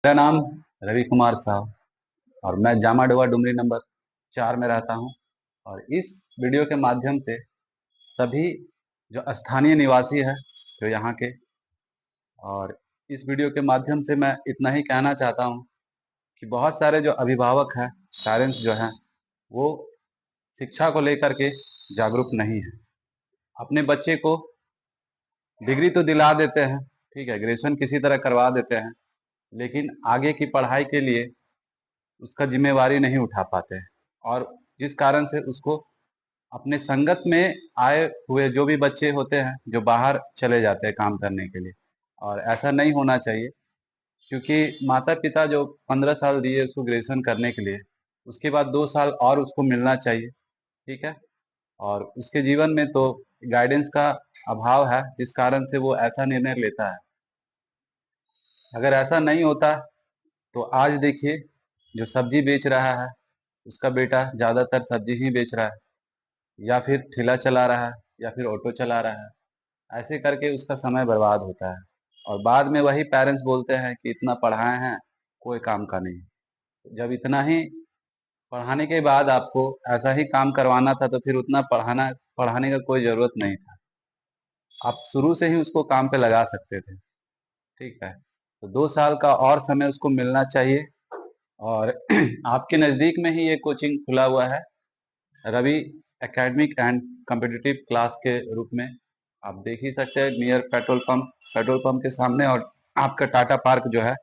मेरा नाम रवि कुमार साहब और मैं जामा डोवा डुमरी नंबर 4 में रहता हूं। और इस वीडियो के माध्यम से सभी जो स्थानीय निवासी है जो यहाँ के, और इस वीडियो के माध्यम से मैं इतना ही कहना चाहता हूं कि बहुत सारे जो अभिभावक हैं, पेरेंट्स जो हैं, वो शिक्षा को लेकर के जागरूक नहीं है। अपने बच्चे को डिग्री तो दिला देते हैं, ठीक है, ग्रेजुएशन किसी तरह करवा देते हैं, लेकिन आगे की पढ़ाई के लिए उसका जिम्मेवारी नहीं उठा पाते हैं। और जिस कारण से उसको अपने संगत में आए हुए जो भी बच्चे होते हैं जो बाहर चले जाते हैं काम करने के लिए, और ऐसा नहीं होना चाहिए। क्योंकि माता पिता जो 15 साल दिए उसको ग्रेजुएशन करने के लिए, उसके बाद 2 साल और उसको मिलना चाहिए, ठीक है। और उसके जीवन में तो गाइडेंस का अभाव है, जिस कारण से वो ऐसा निर्णय लेता है। अगर ऐसा नहीं होता तो आज देखिए, जो सब्जी बेच रहा है उसका बेटा ज़्यादातर सब्जी ही बेच रहा है, या फिर ठेला चला रहा है, या फिर ऑटो चला रहा है। ऐसे करके उसका समय बर्बाद होता है, और बाद में वही पेरेंट्स बोलते हैं कि इतना पढ़ाए हैं, कोई काम का नहीं। जब इतना ही पढ़ाने के बाद आपको ऐसा ही काम करवाना था तो फिर उतना पढ़ाने का कोई ज़रूरत नहीं था। आप शुरू से ही उसको काम पे लगा सकते थे, ठीक है। तो 2 साल का और समय उसको मिलना चाहिए। और आपके नज़दीक में ही ये कोचिंग खुला हुआ है, Ravi academic and competitive class के रूप में। आप देख ही सकते हैं, नियर पेट्रोल पंप के सामने। और आपका टाटा पार्क जो है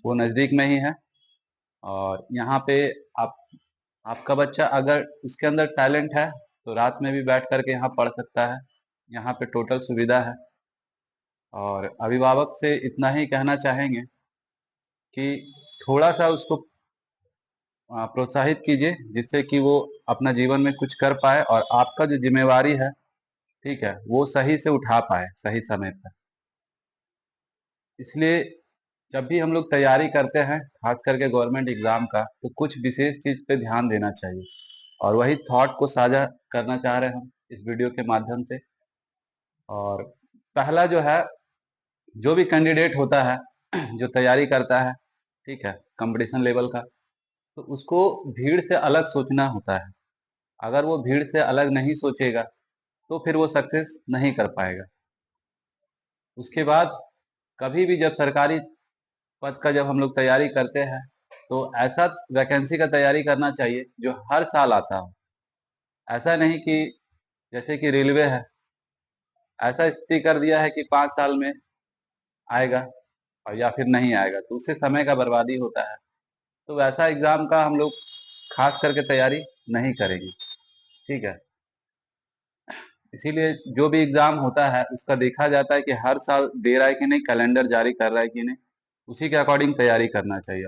वो नज़दीक में ही है। और यहाँ पे आप आपका बच्चा अगर उसके अंदर टैलेंट है तो रात में भी बैठ करके यहाँ पढ़ सकता है। यहाँ पे टोटल सुविधा है। और अभिभावक से इतना ही कहना चाहेंगे कि थोड़ा सा उसको प्रोत्साहित कीजिए, जिससे कि वो अपना जीवन में कुछ कर पाए, और आपका जो जिम्मेवारी है, ठीक है, वो सही से उठा पाए सही समय पर। इसलिए जब भी हम लोग तैयारी करते हैं, खास करके गवर्नमेंट एग्जाम का, तो कुछ विशेष चीज पे ध्यान देना चाहिए। और वही थॉट को साझा करना चाह रहे हैं हम इस वीडियो के माध्यम से। और पहला जो है, जो भी कैंडिडेट होता है जो तैयारी करता है, ठीक है, कंपटीशन लेवल का, तो उसको भीड़ से अलग सोचना होता है। अगर वो भीड़ से अलग नहीं सोचेगा तो फिर वो सक्सेस नहीं कर पाएगा। उसके बाद कभी भी जब सरकारी पद का जब हम लोग तैयारी करते हैं, तो ऐसा वैकेंसी का तैयारी करना चाहिए जो हर साल आता हो। ऐसा नहीं कि जैसे कि रेलवे है, ऐसा स्थिति कर दिया है कि 5 साल में आएगा और या फिर नहीं आएगा, तो उससे समय का बर्बादी होता है। तो वैसा एग्जाम का हम लोग खास करके तैयारी नहीं करेंगे, ठीक है। इसीलिए जो भी एग्जाम होता है उसका देखा जाता है कि हर साल दे रहा है कि नहीं, कैलेंडर जारी कर रहा है कि नहीं, उसी के अकॉर्डिंग तैयारी करना चाहिए।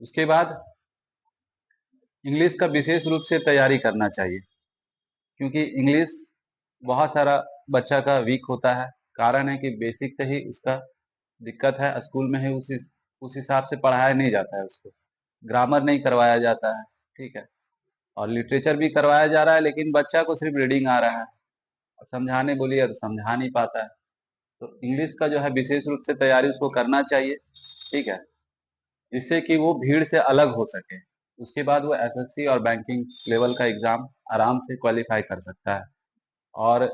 उसके बाद इंग्लिश का विशेष रूप से तैयारी करना चाहिए, क्योंकि इंग्लिश बहुत सारा बच्चा का वीक होता है। कारण है कि बेसिक से ही उसका दिक्कत है, स्कूल में ही उस हिसाब से पढ़ाया नहीं जाता है उसको, ग्रामर नहीं करवाया जाता है, ठीक है। और लिटरेचर भी करवाया जा रहा है, लेकिन बच्चा को सिर्फ रीडिंग आ रहा है, और समझाने बोलिए तो समझा नहीं पाता है। तो इंग्लिश का जो है विशेष रूप से तैयारी उसको करना चाहिए, ठीक है, जिससे कि वो भीड़ से अलग हो सके। उसके बाद वो एसएससी और बैंकिंग लेवल का एग्जाम आराम से क्वालिफाई कर सकता है। और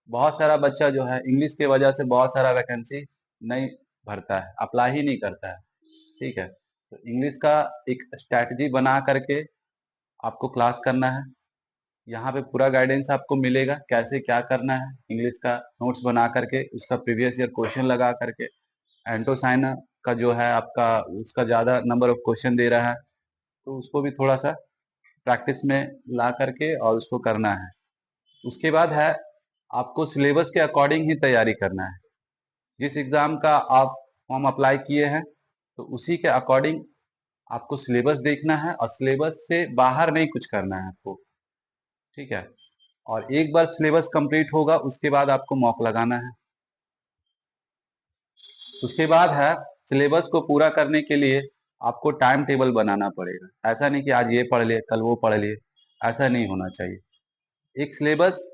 बहुत सारा बच्चा जो है इंग्लिश के वजह से बहुत सारा वैकेंसी नहीं भरता है, अप्लाई ही नहीं करता है, ठीक है। तो इंग्लिश का एक स्ट्रैटेजी बना करके आपको क्लास करना है। यहाँ पे पूरा गाइडेंस आपको मिलेगा, कैसे क्या करना है। इंग्लिश का नोट्स बना करके, उसका प्रीवियस ईयर क्वेश्चन लगा करके, एंटोसाइना का जो है आपका, उसका ज़्यादा नंबर ऑफ क्वेश्चन दे रहा है, तो उसको भी थोड़ा सा प्रैक्टिस में ला करके और उसको करना है। उसके बाद है, आपको सिलेबस के अकॉर्डिंग ही तैयारी करना है। जिस एग्ज़ाम का आप फॉर्म अप्लाई किए हैं, तो उसी के अकॉर्डिंग आपको सिलेबस देखना है, और सिलेबस से बाहर नहीं कुछ करना है आपको, ठीक है। और एक बार सिलेबस कंप्लीट होगा उसके बाद आपको मॉक लगाना है। उसके बाद है, सिलेबस को पूरा करने के लिए आपको टाइम टेबल बनाना पड़ेगा। ऐसा नहीं कि आज ये पढ़ लिए कल वो पढ़ लिए, ऐसा नहीं होना चाहिए। एक सिलेबस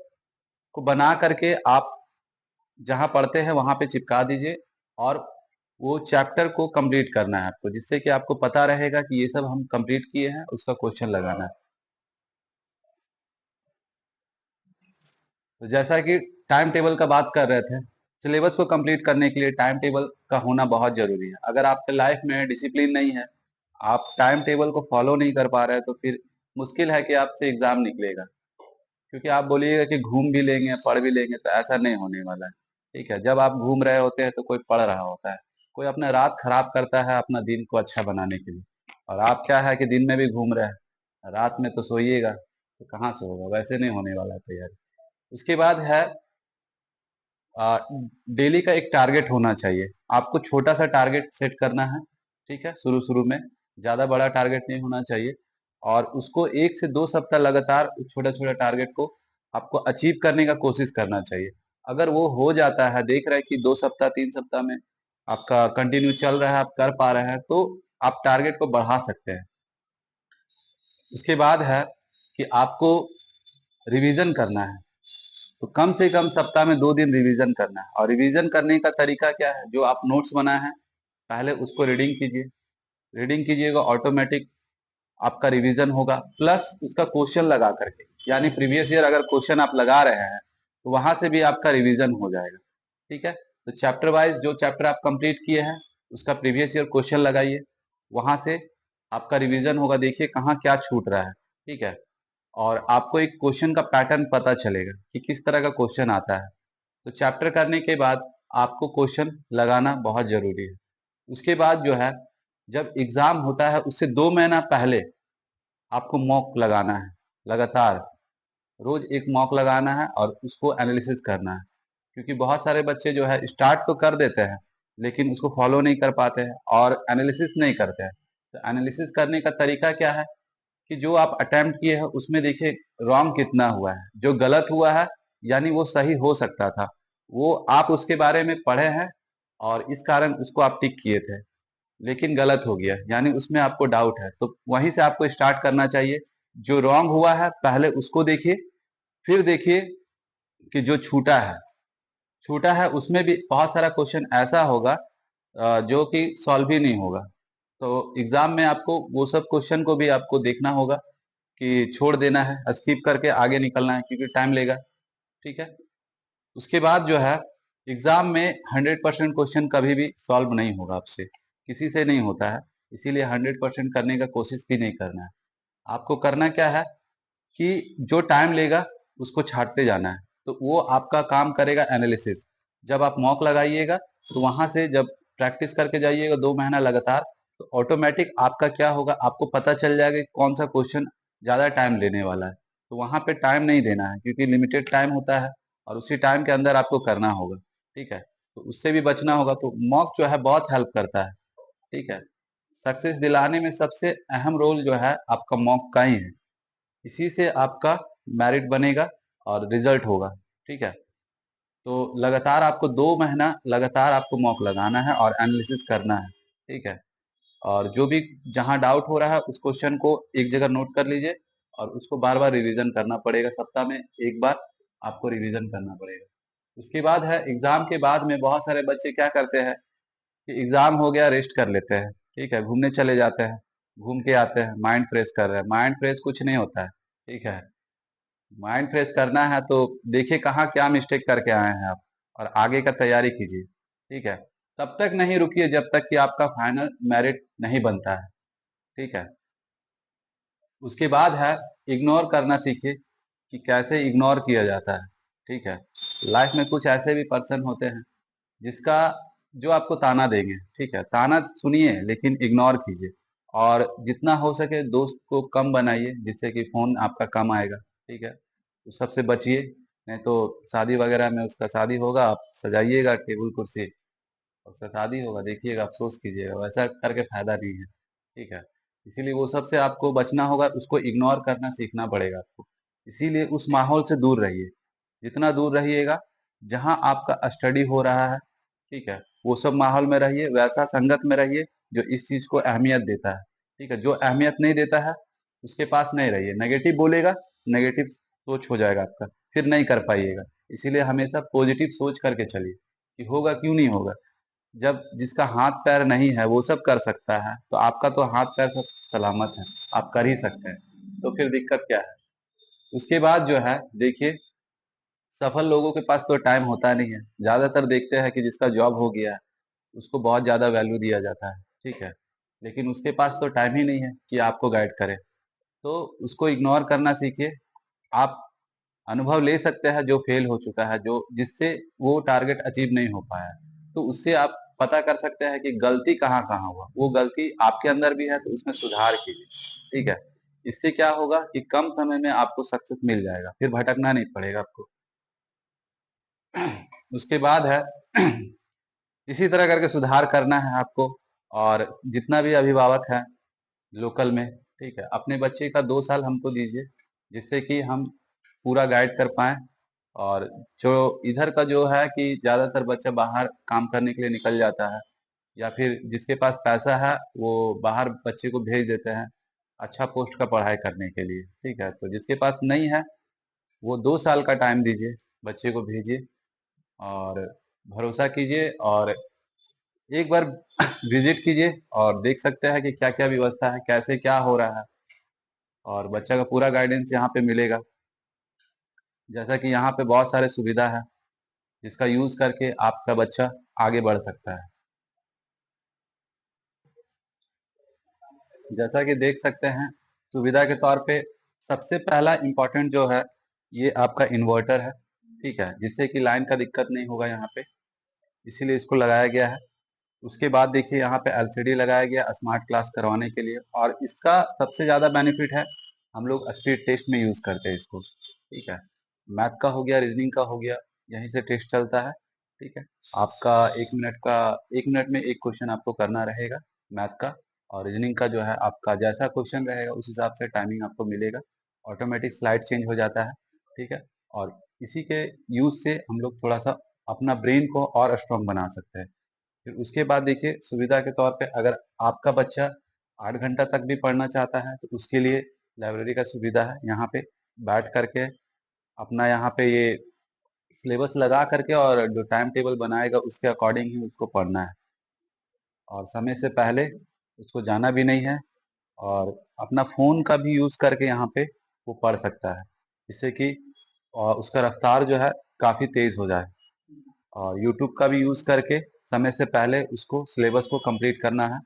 को बना करके आप जहाँ पढ़ते हैं वहाँ पे चिपका दीजिए, और वो चैप्टर को कंप्लीट करना है आपको, जिससे कि आपको पता रहेगा कि ये सब हम कंप्लीट किए हैं, उसका क्वेश्चन लगाना है। तो जैसा कि टाइम टेबल का बात कर रहे थे, सिलेबस को कंप्लीट करने के लिए टाइम टेबल का होना बहुत जरूरी है। अगर आपके लाइफ में डिसिप्लिन नहीं है, आप टाइम टेबल को फॉलो नहीं कर पा रहे हैं, तो फिर मुश्किल है कि आपसे एग्जाम निकलेगा। क्योंकि आप बोलिएगा कि घूम भी लेंगे पढ़ भी लेंगे, तो ऐसा नहीं होने वाला है। ठीक है, जब आप घूम रहे होते हैं तो कोई पढ़ रहा होता है, कोई अपना रात खराब करता है अपना दिन को अच्छा बनाने के लिए। और आप क्या है कि दिन में भी घूम रहे हैं, रात में तो सोइएगा, तो कहाँ से होगा, वैसे नहीं होने वाला है तैयारी। उसके बाद है डेली का एक टारगेट होना चाहिए। आपको छोटा सा टारगेट सेट करना है, ठीक है, शुरू शुरू में ज्यादा बड़ा टारगेट नहीं होना चाहिए। और उसको 1 से 2 सप्ताह लगातार उस छोटा छोटा टारगेट को आपको अचीव करने का कोशिश करना चाहिए। अगर वो हो जाता है, देख रहे हैं कि 2 सप्ताह 3 सप्ताह में आपका कंटिन्यू चल रहा है, आप कर पा रहे हैं, तो आप टारगेट को बढ़ा सकते हैं। उसके बाद है कि आपको रिवीजन करना है। तो कम से कम सप्ताह में 2 दिन रिवीजन करना है। और रिवीजन करने का तरीका क्या है, जो आप नोट्स बनाए हैं पहले उसको रीडिंग कीजिए। रीडिंग कीजिएगा, ऑटोमेटिक आपका रिवीजन होगा, प्लस उसका क्वेश्चन लगा करके, यानी प्रीवियस ईयर अगर क्वेश्चन आप लगा रहे हैं तो वहां से भी आपका रिवीजन हो जाएगा। ठीक है, तो चैप्टर वाइज जो चैप्टर आप कंप्लीट किए हैं उसका प्रीवियस ईयर क्वेश्चन लगाइए, वहां से आपका रिवीजन होगा, देखिए कहाँ क्या छूट रहा है। ठीक है, और आपको एक क्वेश्चन का पैटर्न पता चलेगा कि किस तरह का क्वेश्चन आता है। तो चैप्टर करने के बाद आपको क्वेश्चन लगाना बहुत जरूरी है। उसके बाद जो है, जब एग्जाम होता है उससे 2 महीना पहले आपको मॉक लगाना है। लगातार रोज एक मॉक लगाना है और उसको एनालिसिस करना है। क्योंकि बहुत सारे बच्चे जो है स्टार्ट तो कर देते हैं, लेकिन उसको फॉलो नहीं कर पाते हैं और एनालिसिस नहीं करते हैं। तो एनालिसिस करने का तरीका क्या है कि जो आप अटेम्प्ट किए हैं उसमें देखिए रॉन्ग कितना हुआ है, जो गलत हुआ है यानी वो सही हो सकता था, वो आप उसके बारे में पढ़े हैं और इस कारण उसको आप टिक किए थे, लेकिन गलत हो गया यानी उसमें आपको डाउट है, तो वहीं से आपको स्टार्ट करना चाहिए। जो रॉन्ग हुआ है पहले उसको देखिए, फिर देखिए कि जो छूटा है उसमें भी बहुत सारा क्वेश्चन ऐसा होगा जो कि सॉल्व ही नहीं होगा। तो एग्जाम में आपको वो सब क्वेश्चन को भी आपको देखना होगा कि छोड़ देना है, स्किप करके आगे निकलना है, क्योंकि टाइम लेगा। ठीक है, उसके बाद जो है, एग्जाम में 100% क्वेश्चन कभी भी सॉल्व नहीं होगा आपसे, किसी से नहीं होता है। इसीलिए 100% करने का कोशिश भी नहीं करना है। आपको करना क्या है कि जो टाइम लेगा उसको छांटते जाना है, तो वो आपका काम करेगा एनालिसिस। जब आप मॉक लगाइएगा तो वहां से जब प्रैक्टिस करके जाइएगा 2 महीना लगातार, तो ऑटोमेटिक आपका क्या होगा, आपको पता चल जाएगा कि कौन सा क्वेश्चन ज्यादा टाइम लेने वाला है। तो वहां पे टाइम नहीं देना है, क्योंकि लिमिटेड टाइम होता है और उसी टाइम के अंदर आपको करना होगा। ठीक है, तो उससे भी बचना होगा। तो मॉक जो है बहुत हेल्प करता है। ठीक है, सक्सेस दिलाने में सबसे अहम रोल जो है आपका मॉक का ही है। इसी से आपका मेरिट बनेगा और रिजल्ट होगा। ठीक है, तो लगातार आपको 2 महीना लगातार आपको मॉक लगाना है और एनालिसिस करना है। ठीक है, और जो भी जहां डाउट हो रहा है उस क्वेश्चन को एक जगह नोट कर लीजिए और उसको बार बार रिवीजन करना पड़ेगा, सप्ताह में एक बार आपको रिवीजन करना पड़ेगा। उसके बाद है, एग्जाम के बाद में बहुत सारे बच्चे क्या करते हैं कि एग्जाम हो गया रेस्ट कर लेते हैं। ठीक है, घूमने चले जाते हैं, घूम के आते हैं, माइंड फ्रेश कर रहे हैं। माइंड फ्रेश कुछ नहीं होता है। ठीक है, माइंड फ्रेश करना है तो देखिए कहाँ क्या मिस्टेक करके आए हैं आप, और आगे का तैयारी कीजिए। ठीक है, तब तक नहीं रुकिए जब तक कि आपका फाइनल मेरिट नहीं बनता है। ठीक है, उसके बाद है, इग्नोर करना सीखिए कि कैसे इग्नोर किया जाता है। ठीक है, लाइफ में कुछ ऐसे भी पर्सन होते हैं जिसका जो आपको ताना देंगे। ठीक है, ताना सुनिए लेकिन इग्नोर कीजिए, और जितना हो सके दोस्त को कम बनाइए, जिससे कि फोन आपका कम आएगा। ठीक है, तो सबसे बचिए, नहीं तो शादी वगैरह में उसका शादी होगा, आप सजाइएगा टेबल कुर्सी, उसका शादी होगा, देखिएगा अफसोस कीजिएगा, वैसा करके फायदा नहीं है। ठीक है, इसीलिए वो सब से आपको बचना होगा, उसको इग्नोर करना सीखना पड़ेगा आपको। इसीलिए उस माहौल से दूर रहिए, जितना दूर रहिएगा जहां आपका स्टडी हो रहा है। ठीक है, वो सब माहौल में रहिए, वैसा संगत में रहिए जो इस चीज को अहमियत देता है। ठीक है, जो अहमियत नहीं देता है उसके पास नहीं रहिए। नेगेटिव बोलेगा, नेगेटिव सोच हो जाएगा आपका, फिर नहीं कर पाइएगा। इसीलिए हमेशा पॉजिटिव सोच करके चलिए कि होगा क्यों नहीं होगा, जब जिसका हाथ पैर नहीं है वो सब कर सकता है, तो आपका तो हाथ पैर सब सलामत है, आप कर ही सकते हैं, तो फिर दिक्कत क्या है। उसके बाद जो है देखिए, सफल लोगों के पास तो टाइम होता नहीं है। ज्यादातर देखते हैं कि जिसका जॉब हो गया है उसको बहुत ज्यादा वैल्यू दिया जाता है, ठीक है, लेकिन उसके पास तो टाइम ही नहीं है कि आपको गाइड करे। तो उसको इग्नोर करना सीखिए। आप अनुभव ले सकते हैं जो फेल हो चुका है, जो जिससे वो टारगेट अचीव नहीं हो पाया, तो उससे आप पता कर सकते हैं कि गलती कहाँ कहाँ हुआ। वो गलती आपके अंदर भी है तो उसमें सुधार कीजिए, ठीक है। इससे क्या होगा कि कम समय में आपको सक्सेस मिल जाएगा, फिर भटकना नहीं पड़ेगा आपको। उसके बाद है इसी तरह करके सुधार करना है आपको। और जितना भी अभिभावक है लोकल में, ठीक है, अपने बच्चे का 2 साल हमको दीजिए, जिससे कि हम पूरा गाइड कर पाए। और जो इधर का जो है कि ज्यादातर बच्चा बाहर काम करने के लिए निकल जाता है, या फिर जिसके पास पैसा है वो बाहर बच्चे को भेज देते हैं अच्छा पोस्ट का पढ़ाई करने के लिए, ठीक है। तो जिसके पास नहीं है वो 2 साल का टाइम दीजिए, बच्चे को भेजिए और भरोसा कीजिए, और एक बार विजिट कीजिए और देख सकते हैं कि क्या क्या व्यवस्था है, कैसे क्या हो रहा है, और बच्चा का पूरा गाइडेंस यहाँ पे मिलेगा। जैसा कि यहाँ पे बहुत सारे सुविधा है जिसका यूज करके आपका बच्चा आगे बढ़ सकता है। जैसा कि देख सकते हैं, सुविधा के तौर पे सबसे पहला इम्पोर्टेंट जो है ये आपका इन्वर्टर है, ठीक है, जिससे कि लाइन का दिक्कत नहीं होगा यहाँ पे, इसीलिए इसको लगाया गया है। उसके बाद देखिए यहाँ पे एलसीडी लगाया गया स्मार्ट क्लास करवाने के लिए, और इसका सबसे ज्यादा बेनिफिट है, हम लोग स्पीड टेस्ट में यूज करते हैं इसको, ठीक है। मैथ का हो गया, रीजनिंग का हो गया, यहीं से टेस्ट चलता है, ठीक है। आपका 1 मिनट का, 1 मिनट में एक क्वेश्चन आपको करना रहेगा मैथ का, और रीजनिंग का जो है आपका जैसा क्वेश्चन रहेगा उस हिसाब से टाइमिंग आपको मिलेगा। ऑटोमेटिक स्लाइड चेंज हो जाता है, ठीक है। और इसी के यूज से हम लोग थोड़ा सा अपना ब्रेन को और स्ट्रांग बना सकते हैं। फिर उसके बाद देखिए सुविधा के तौर पे, अगर आपका बच्चा 8 घंटा तक भी पढ़ना चाहता है तो उसके लिए लाइब्रेरी का सुविधा है। यहाँ पे बैठ करके अपना यहाँ पे ये सिलेबस लगा करके और जो टाइम टेबल बनाएगा उसके अकॉर्डिंग ही उसको पढ़ना है, और समय से पहले उसको जाना भी नहीं है। और अपना फोन का भी यूज करके यहाँ पे वो पढ़ सकता है, जिससे कि उसका रफ्तार जो है काफी तेज हो जाए। और यूट्यूब का भी यूज करके समय से पहले उसको सिलेबस को कंप्लीट करना है।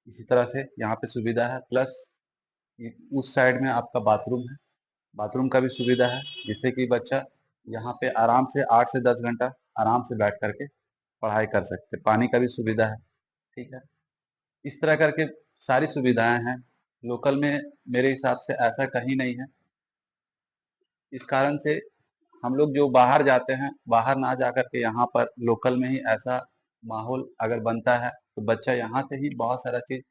इसी तरह से यहाँ पे सुविधा है, प्लस उस साइड में आपका बाथरूम है, बाथरूम का भी सुविधा है, जिससे कि बच्चा यहाँ पे आराम से 8 से 10 घंटा आराम से बैठ करके पढ़ाई कर सकते। पानी का भी सुविधा है, ठीक है। इस तरह करके सारी सुविधाएं हैं लोकल में, मेरे हिसाब से ऐसा कहीं नहीं है। इस कारण से हम लोग जो बाहर जाते हैं, बाहर ना जा करके यहाँ पर लोकल में ही ऐसा माहौल अगर बनता है तो बच्चा यहाँ से ही बहुत सारा चीज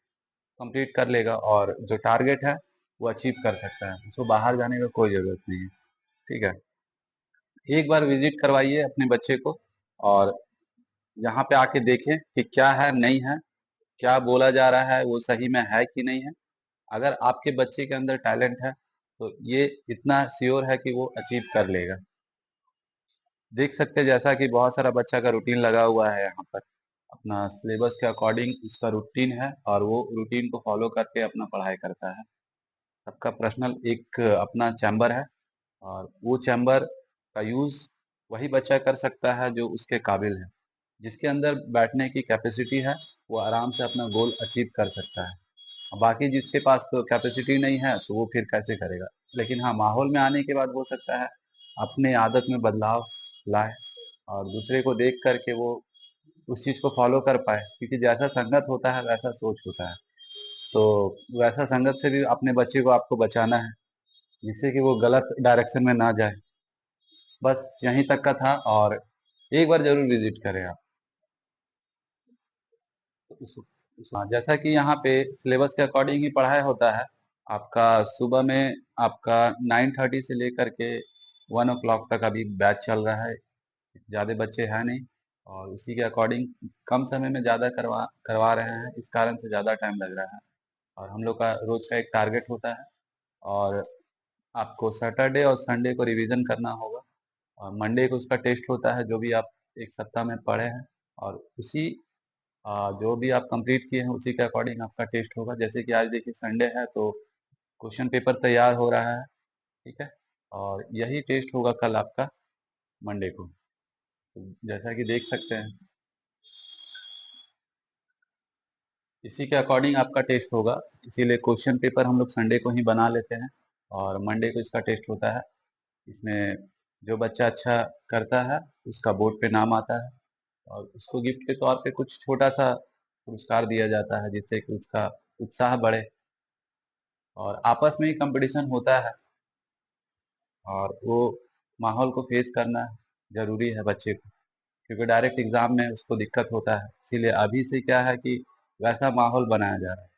कंप्लीट कर लेगा, और जो टारगेट है वो अचीव कर सकता है, उसको बाहर जाने का कोई जरूरत नहीं है, ठीक है। एक बार विजिट करवाइए अपने बच्चे को, और यहाँ पे आके देखें कि क्या है नहीं है, क्या बोला जा रहा है वो सही में है कि नहीं है। अगर आपके बच्चे के अंदर टैलेंट है तो ये इतना श्योर है कि वो अचीव कर लेगा। देख सकते हैं जैसा कि बहुत सारा बच्चा का रूटीन लगा हुआ है यहाँ पर, अपना सिलेबस के अकॉर्डिंग इसका रूटीन है, और वो रूटीन को फॉलो करके अपना पढ़ाई करता है। सबका पर्सनल एक अपना चैम्बर है, और वो चैम्बर का यूज वही बच्चा कर सकता है जो उसके काबिल है, जिसके अंदर बैठने की कैपेसिटी है, वो आराम से अपना गोल अचीव कर सकता है। बाकी जिसके पास तो कैपेसिटी नहीं है तो वो फिर कैसे करेगा। लेकिन हाँ, माहौल में आने के बाद हो सकता है अपने आदत में बदलाव लाए, और दूसरे को देख करके वो उस चीज को फॉलो कर पाए, क्योंकि जैसा संगत होता है वैसा सोच होता है। तो वैसा संगत से भी अपने बच्चे को आपको बचाना है, जिससे कि वो गलत डायरेक्शन में ना जाए। बस यहीं तक का था, और एक बार जरूर विजिट करें आप। हाँ, जैसा कि यहाँ पे सिलेबस के अकॉर्डिंग ही पढ़ाई होता है। आपका सुबह में आपका 9:30 से लेकर के 1 o'clock तक अभी बैच चल रहा है। ज़्यादा बच्चे हैं नहीं, और उसी के अकॉर्डिंग कम समय में ज़्यादा करवा करवा रहे हैं, इस कारण से ज़्यादा टाइम लग रहा है। और हम लोग का रोज का एक टारगेट होता है, और आपको सैटरडे और संडे को रिवीजन करना होगा, और मंडे को उसका टेस्ट होता है जो भी आप एक सप्ताह में पढ़े हैं, और उसी जो भी आप कंप्लीट किए हैं उसी के अकॉर्डिंग आपका टेस्ट होगा। जैसे कि आज देखिए संडे है तो क्वेश्चन पेपर तैयार हो रहा है, ठीक है, और यही टेस्ट होगा कल आपका मंडे को। तो जैसा कि देख सकते हैं इसी के अकॉर्डिंग आपका टेस्ट होगा, इसीलिए क्वेश्चन पेपर हम लोग संडे को ही बना लेते हैं और मंडे को इसका टेस्ट होता है। इसमें जो बच्चा अच्छा करता है उसका बोर्ड पे नाम आता है और उसको गिफ्ट के तौर पे कुछ छोटा सा पुरस्कार दिया जाता है जिससे कि उसका उत्साह बढ़े। और आपस में ही कंपटीशन होता है और वो माहौल को फेस करना ज़रूरी है बच्चे को, क्योंकि डायरेक्ट एग्ज़ाम में उसको दिक्कत होता है। इसीलिए अभी से क्या है कि वैसा माहौल बनाया जा रहा है।